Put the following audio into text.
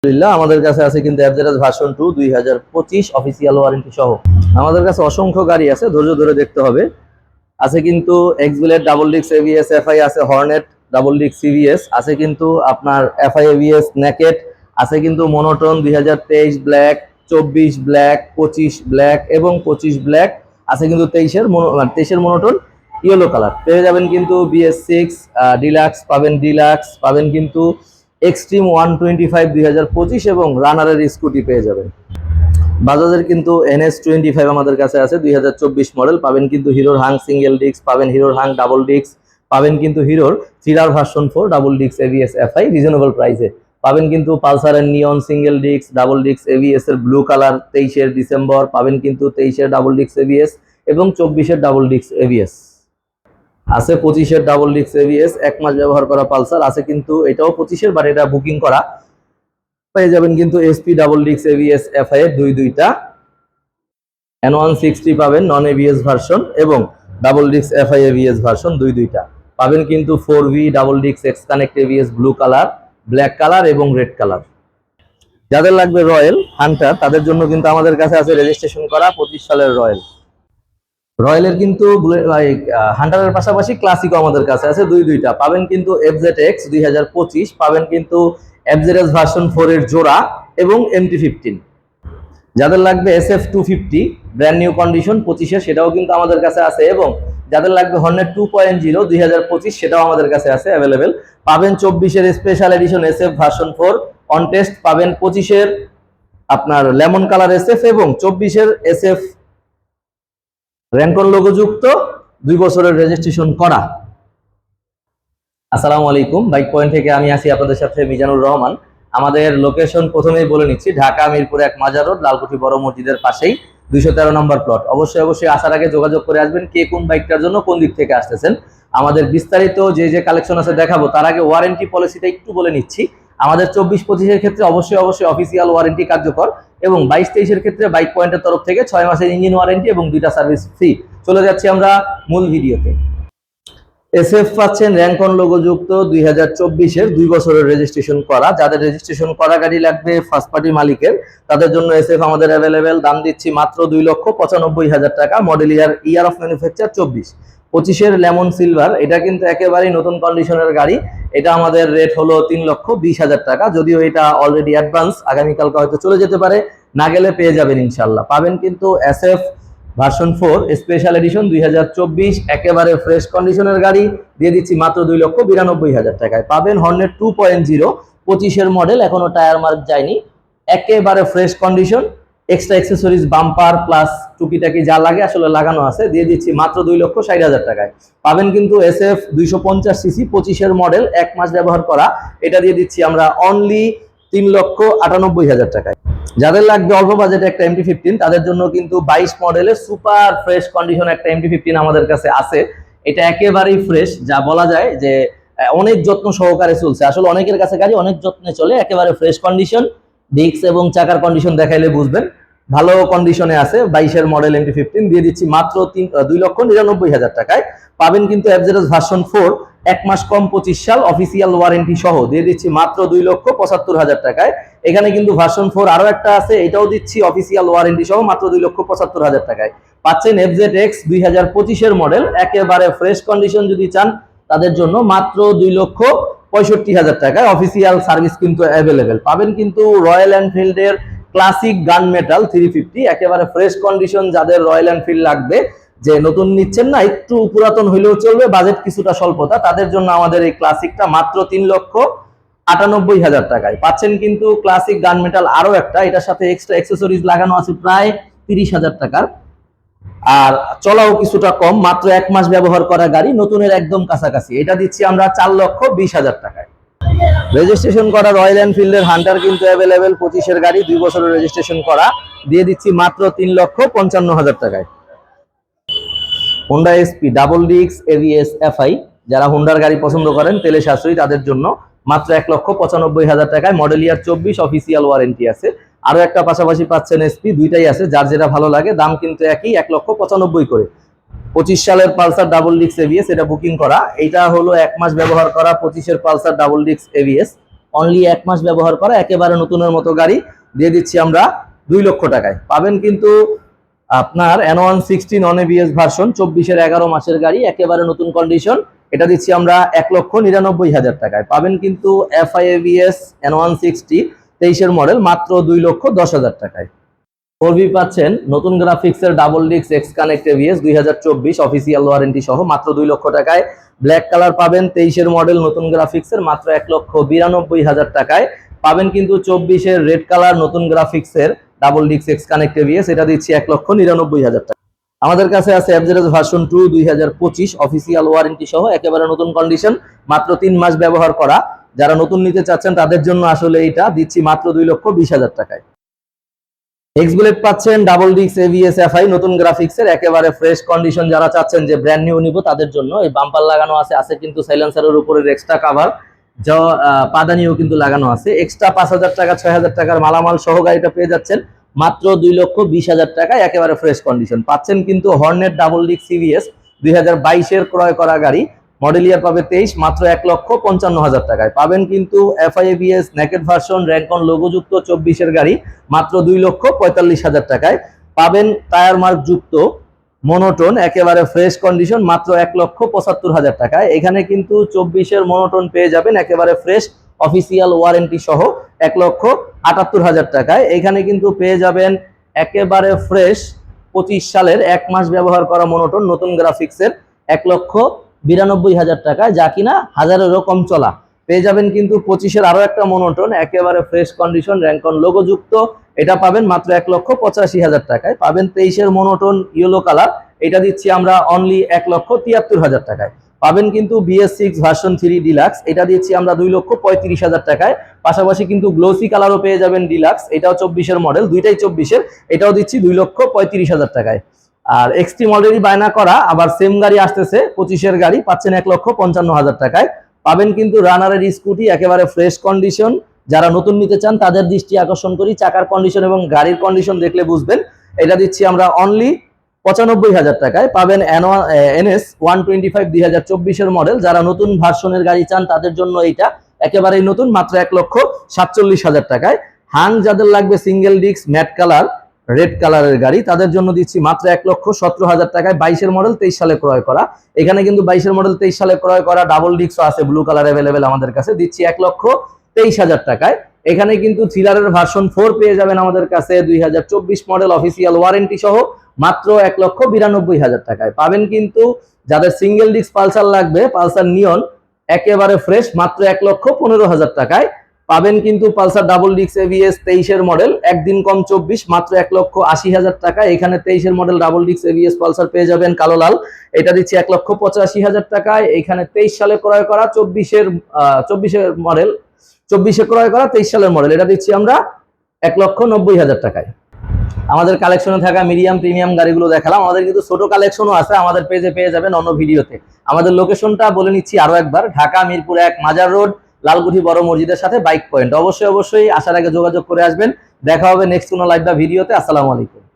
আলহামদুলিল্লাহ আমাদের কাছে আছে কিন্তু এফজেডএস ভার্সন 2 2025 অফিসিয়াল ওয়ারেন্টি সহ। আমাদের কাছে অসংখ্য গাড়ি আছে, ধৈর্য ধরে দেখতে হবে। আছে কিন্তু এক্সবিলেট ডাবল ডিক্স এবিএস এফআই, আছে হর্নেট ডাবল ডিক্স সিভিএস, আছে কিন্তু আপনার এফআই এবিএস নেকেট, আছে কিন্তু মনোটন 2023 ব্ল্যাক, 24 ব্ল্যাক, 25 ব্ল্যাক এবং 25 ব্ল্যাক, আছে কিন্তু 23-এর মনোটন ইয়েলো কালার পেয়ে যাবেন। কিন্তু বিএস6 ডিলাক্স পাবেন, ডিলাক্স পাবেন কিন্তু এক্সট্রিম 125 2025 এবং রানারের স্কুটি পেয়ে যাবেন। বাজাজের কিন্তু NS25 আমাদের কাছে আছে 2024 মডেল, পাবেন কিন্তু হিরোর হাং সিঙ্গেল ডিস্ক, পাবেন হিরোর হাং ডাবল ডিস্ক, পাবেন কিন্তু হিরোর thriller version 4 double disc ABS FI reasonable প্রাইসে, পাবেন কিন্তু পালসারের neon single disc double disc ABS এর ব্লু কালার 23 ডিসেম্বর, পাবেন কিন্তু 23 ডাবল ডিস্ক এবিএস এবং 24 ডাবল ডিস্ক এবিএস, আছে 25 ডাবল ডিস্ক এবিএস 1 মাস ব্যবহার করা পালসার, আছে কিন্তু এটাও 25 বাট এটা বুকিং করা। পেয়ে যাবেন কিন্তু SP double disc ABS FI এর দুইটা, N160 পাবেন নন এবিএস ভার্সন এবং double disc FI ABS version দুইটা পাবেন কিন্তু 4V double disc x connect ABS blue colour, black colour এবং রেড কালার। যাদের লাগবে রয়্যাল হান্টার তাদের জন্য কিন্তু আমাদের কাছে আছে রেজিস্ট্রেশন করা 25 সালের রয়্যাল। রয়্যালের কিন্তু হান্টারের পাশাপাশি ক্লাসিকও আমাদের কাছে আছে দুইটা পাবেন কিন্তু FZX 2025, পাবেন কিন্তু এফজেডএস ভার্সন 4 এর জোড়া এবং MT15। যাদের লাগবে SF250 ব্র্যান্ড নিউ কন্ডিশন 25 সেটাও কিন্তু আমাদের কাছে আছে, এবং যাদের লাগবে হর্নেট 2.0 2025 সেটাও আমাদের কাছে আছে অ্যাভেলেবেল। পাবেন 24 special edition SF version 4 on test, পাবেন 25 আপনার লেমন কালার SF এবং 24 SF র্যাঙ্কন লোগো যুক্ত 2 বছরের রেজিস্ট্রেশন করা। আসসালামু আলাইকুম, বাইক পয়েন্ট থেকে আমি আছি আপনাদের সাথে মিজানুর রহমান। আমাদের লোকেশন প্রথমেই বলে নিচ্ছি, ঢাকা মিরপুর 1 মাজার রোড, লালকুঠি বড় মসজিদের পাশেই 213 নম্বর প্লট। অবশ্যই আসার আগে যোগাযোগ করে আসবেন কে কোন বাইকটার জন্য কোন দিক থেকে আসতেছেন। আমাদের বিস্তারিত যে কালেকশন আছে দেখাবো, তার আগে ওয়ারেন্টি পলিসিটা একটু বলে নিচ্ছি। আমাদের 24-25 ক্ষেত্রে অবশ্যই অফিসিয়াল ওয়ারেন্টি কার্যকর, এবং 22-23 ক্ষেত্রে বাইক পয়েন্টের তরফ থেকে 6 মাসের ইঞ্জিন ওয়ারেন্টি এবং 2টা সার্ভিস ফ্রি। চলে যাচ্ছি আমরা মূল ভিডিওতে। SF পাচ্ছেন র্যাঙ্কন লোগো যুক্ত 2024 2 বছরের রেজিস্ট্রেশন করা। যাদের রেজিস্ট্রেশন করা গাড়ি লাগবে ফার্স্ট পার্টি মালিকের, তাদের জন্য SF আমাদের অ্যাভেলেবেল। দাম দিচ্ছি মাত্র 2,95,000 টাকা। Model year of manufacture 24 lemon silver, এটা কিন্তু একেবারেই নতুন কন্ডিশনের গাড়ি। এটা আমাদের রেট হলো 3,20,000 টাকা, যদিও এটা অলরেডি অ্যাডভান্স, আগামীকালকে হয়তো চলে যেতে পারে, না গেলে পেয়ে যাবেন ইনশাল্লাহ। পাবেন কিন্তু SF ভার্সন 4 স্পেশাল এডিশন 2024 একেবারে ফ্রেশ কন্ডিশনের গাড়ি, দিয়ে দিচ্ছি মাত্র 2,92,000 টাকায়। পাবেন হর্নেট 2.0 25 মডেল, এখনো টায়ার মার্ক যায়নি, একেবারে fresh condition, extra accessories bumper plus টুকিটাকি যা লাগে আসলে লাগানো আছে, দিয়ে দিচ্ছি মাত্র 2,60,000 টাকায়। পাবেন কিন্তু SF 250 সিসি 25 মডেল 1 মাস ব্যবহার করা, এটা দিয়ে দিচ্ছি আমরা অনলি 3,98,000 টাকায়। যাদের লাগবে অল্প বাজেটে একটা MT15 তাদের জন্য কিন্তু 22 মডেলের সুপার ফ্রেশ কন্ডিশন একটা MT15 আমাদের কাছে আছে। এটা একেবারেই ফ্রেশ, যা বলা যায় যে অনেক যত্ন সহকারে চলছে। আসলে অনেকের কাছে গাড়ি অনেক যত্নে চলে, একেবারে ফ্রেশ কন্ডিশন, ডিস্ক এবং চাকার কন্ডিশন দেখাইলে বুঝবেন ভালো কন্ডিশনে আছে। 22 মডেল MT15 দিয়ে দিচ্ছি মাত্র 2,99,000 টাকায়। পাবেন কিন্তু এফজেডএস ভার্সন 4 1 মাস কম 25 সাল অফিসিয়াল ওয়ারেন্টি সহ, দিয়ে দিচ্ছি মাত্র 2,75,000 টাকায়। এখানে কিন্তু ভার্সন 4 আরো একটা আছে, এটাও দিচ্ছি অফিসিয়াল ওয়ারেন্টি সহ মাত্র 2,75,000 টাকায়। পাচ্ছেন FZX 2025 মডেল, একেবারে ফ্রেশ কন্ডিশন যদি চান তাদের জন্য মাত্র 2,65,000 টাকায়। অফিসিয়াল সার্ভিস কিন্তু অ্যাভেলেবেল। পাবেন কিন্তু রয়্যাল এনফিল্ডের ক্লাসিক গান মেটাল 350, একেবারে ফ্রেশ কন্ডিশন। যাদের রয়্যাল এনফিল্ড লাগবে, যে নতুন নিচ্ছেন না, একটু পুরাতন হইলেও চলবে, বাজেট কিছুটা স্বল্পতা, তাদের জন্য আমাদের এই ক্লাসিকটা মাত্র 3,98,000 টাকায়। পাচ্ছেন কিন্তু ক্লাসিক গান মেটাল আরো একটা, এটার সাথে এক্সট্রা অ্যাক্সেসরিজ লাগানো আছে প্রায় 30,000 টাকার, আর চলাও কিছুটা কম, মাত্র 1 মাস ব্যবহার করা গাড়ি, নতুনের একদম কাছাকাছি। এটা দিচ্ছি আমরা 4,20,000 টাকায়। রেজিস্ট্রেশন করা রয়্যাল এনফিল্ডের হান্টার কিন্তু অ্যাভেলেবেল 25 গাড়ি, 2 বছরের রেজিস্ট্রেশন করা, দিয়ে দিচ্ছি মাত্র 3,55,000 টাকায়। Honda SP double disc ABS FI, যারা হোন্ডার গাড়ি পছন্দ করেন তেলে সাশ্রয়ী তাদের জন্য মাত্র 1,95,000 টাকায়। মডেল ইয়ার 24 অফিসিয়াল ওয়ারেন্টি আছে। আরো একটা পাশাপাশি পাচ্ছেন SP, দুইটাই আছে, যার যেটা ভালো লাগে। দাম কিন্তু একই, 1,95,000 করে। 25 সালের পালসার ডাবল ডিস্ক এবিএস, এটা বুকিং করা। এটা হলো 1 মাস ব্যবহার করা 25 Pulsar double disc ABS only 1 মাস ব্যবহার করা একেবারে নতুনের মতো গাড়ি দিয়ে দিচ্ছি আমরা 2 লক্ষ টাকায়। পাবেন কিন্তু আপনার N160 নন এবিএস ভার্সন 24-এর 11 মাসের গাড়ি একেবারে নতুন কন্ডিশন, এটা দিচ্ছি আমরা 1,99,000 টাকায়। পাবেন কিন্তু FI ABS N160 23-এর মডেল মাত্র 2,10,000 টাকায়। 4V পাচ্ছেন নতুন গ্রাফিক্সের double disc x connect ABS 2024 official warranty সহ মাত্র 2 লক্ষ টাকায়। ব্ল্যাক কালার পাবেন 23-এর মডেল নতুন গ্রাফিক্সের মাত্র 1,92,000 টাকায়। পাবেন কিন্তু 24-এর রেড কালার নতুন গ্রাফিক্সের double disc x connect ABS, এটা দিচ্ছি 1,99,000 টাকা। আমাদের কাছে আছে অ্যাভারেজ ভার্সন 2 2025 অফিসিয়াল ওয়ারেন্টি সহ একেবারে নতুন কন্ডিশন, মাত্র 3 মাস ব্যবহার করা। যারা নতুন নিতে চাচ্ছেন তাদের জন্য আসলে এটা দিচ্ছি মাত্র 2,20,000 টাকায়। এক্স বুলেট পাচ্ছেন ডাবল ডিস্ক এবিএস এফআই নতুন গ্রাফিক্সের একেবারে ফ্রেশ কন্ডিশন। যারা চাচ্ছেন যে ব্র্যান্ড নিউ নিব তাদের জন্য এই বাম্পার লাগানো আছে কিন্তু সাইলেন্সারের উপরে এক্সট্রা কভার যা পাদানিও কিন্তু লাগানো আছে। এক্সট্রা 5,000 টাকা 6,000 টাকার মালামাল সহ গাড়িটা পেয়ে যাচ্ছেন মাত্র 2,20,000 টাকায় একেবারে ফ্রেশ কন্ডিশন। পাচ্ছেন কিন্তু হর্নেট ডাবল ডিস্ক সিভিএস 2022-এর ক্রয় করা গাড়ি, মডেল ইয়ার পাবে 23, মাত্র 1,55,000 টাকায়। পাবেন কিন্তু এফআই এবিএস নেকেড ভার্সন র্যাঙ্কন লোগোযুক্ত 24-এর গাড়ি মাত্র 2,45,000 টাকায়। পাবেন টায়ার মার্ক যুক্ত মনোটন একেবারে ফ্রেশ কন্ডিশন মাত্র 1,75,000 টাকায়। এখানে কিন্তু 24-এর মনোটন পেয়ে যাবেন একেবারে ফ্রেশ অফিসিয়াল ওয়ারেন্টি সহ 1,78,000 টাকায়। এখানে কিন্তু পেয়ে যাবেন একেবারে ফ্রেশ 25 সালের 1 মাস ব্যবহার করা মনোটন নতুন গ্রাফিক্সের 1,92,000 টাকায়, যা কিনা 1000-এরও কম চলা। পেয়ে যাবেন কিন্তু 25-এর আরো একটা মনোটন একেবারে ফ্রেশ কন্ডিশন র্যাঙ্কন লোগো যুক্ত, এটা পাবেন মাত্র 1,85,000 টাকায়। পাবেন 23-এর মনোটন ইয়েলো কালার, এটা দিচ্ছি আমরা অনলি 1,73,000 টাকায়। পাবেন কিন্তু BS6 ভার্সন 3 ডিলাক্স, এটা দিচ্ছি আমরা 2,35,000 টাকায়। পাশাপাশি কিন্তু গ্লোসি কালারও পেয়ে যাবেন ডিলাক্স, এটাও 24-এর মডেল, দুইটাই 24-এর, এটাও দিচ্ছি 2,35,000 টাকায়। আর এক্সট্রিম অলরেডি বায়না করা, আবার সেম গাড়ি আসতেছে 25-এর গাড়ি পাচ্ছেন 1,55,000 টাকায়। পাবেন কিন্তু রানারের স্কুটি একেবারে ফ্রেশ কন্ডিশন। যারা নতুন নিতে চান তাদের দৃষ্টি আকর্ষণ করি, চাকার কন্ডিশন এবং গাড়ির কন্ডিশন দেখলে বুঝবেন। এটা দিচ্ছি আমরা অনলি 95,000 টাকায়। পাবেন NS 125 2024-এর মডেল। যারা নতুন ভার্সনের গাড়ি চান তাদের জন্য এইটা একেবারেই নতুন, মাত্র 1,47,000 টাকায়। হাং যাদের লাগবে single disc matte colour red কালারের গাড়ি তাদের জন্য দিচ্ছি মাত্র 1,17,000 টাকায়। 22-এর মডেল 23 সালে ক্রয় করা, এখানে কিন্তু 22-এর মডেল 23 সালে ক্রয় করা ডাবল ডিস্কও আছে ব্লু কালার অ্যাভেলেবেল আমাদের কাছে, দিচ্ছি 1,23,000 টাকায়। এখানে কিন্তু থ্রিলারের ভার্সন 4 পেয়ে যাবেন আমাদের কাছে 2024 মডেল অফিসিয়াল ওয়ারেন্টি সহ মাত্র 1,92,000 টাকায়। পাবেন কিন্তু যাদের সিঙ্গেল ডিস্ক পালসার লাগবে পালসার নিয়ন একেবারে ফ্রেশ মাত্র 1,15,000 টাকায়। পাবেন কিন্তু পালসার ডাবল ডিস্ক এবিএস 23-এর মডেল একদিন কম 24 মাত্র 1,80,000 টাকা। এখানে 23-এর model double disc ABS Pulsar পেয়ে যাবেন কালো লাল, এটা দিচ্ছি 1,85,000 টাকায়। এখানে 23 সালে ক্রয় করা 24-এর মডেল 24-এ ক্রয় করা 23 সালের মডেল, এটা দিচ্ছি আমরা 1,90,000 টাকায়। আমাদের কালেকশনে থাকা মিডিয়াম প্রিমিয়াম গাড়িগুলো দেখালাম, আমাদের কিন্তু ছোট কালেকশনও আছে, আমাদের পেজে পেয়ে যাবেন অন্য ভিডিওতে। আমাদের লোকেশনটা বলে নিচ্ছি আরো একবার, ঢাকা মিরপুর 1 মাজার রোড লালকুঠি বড় মসজিদের সাথে বাইক পয়েন্ট। অবশ্যই আসার আগে যোগাযোগ করে আসবেন। দেখা হবে নেক্সট কোনো লাইভ বা ভিডিওতে। আসসালামু আলাইকুম।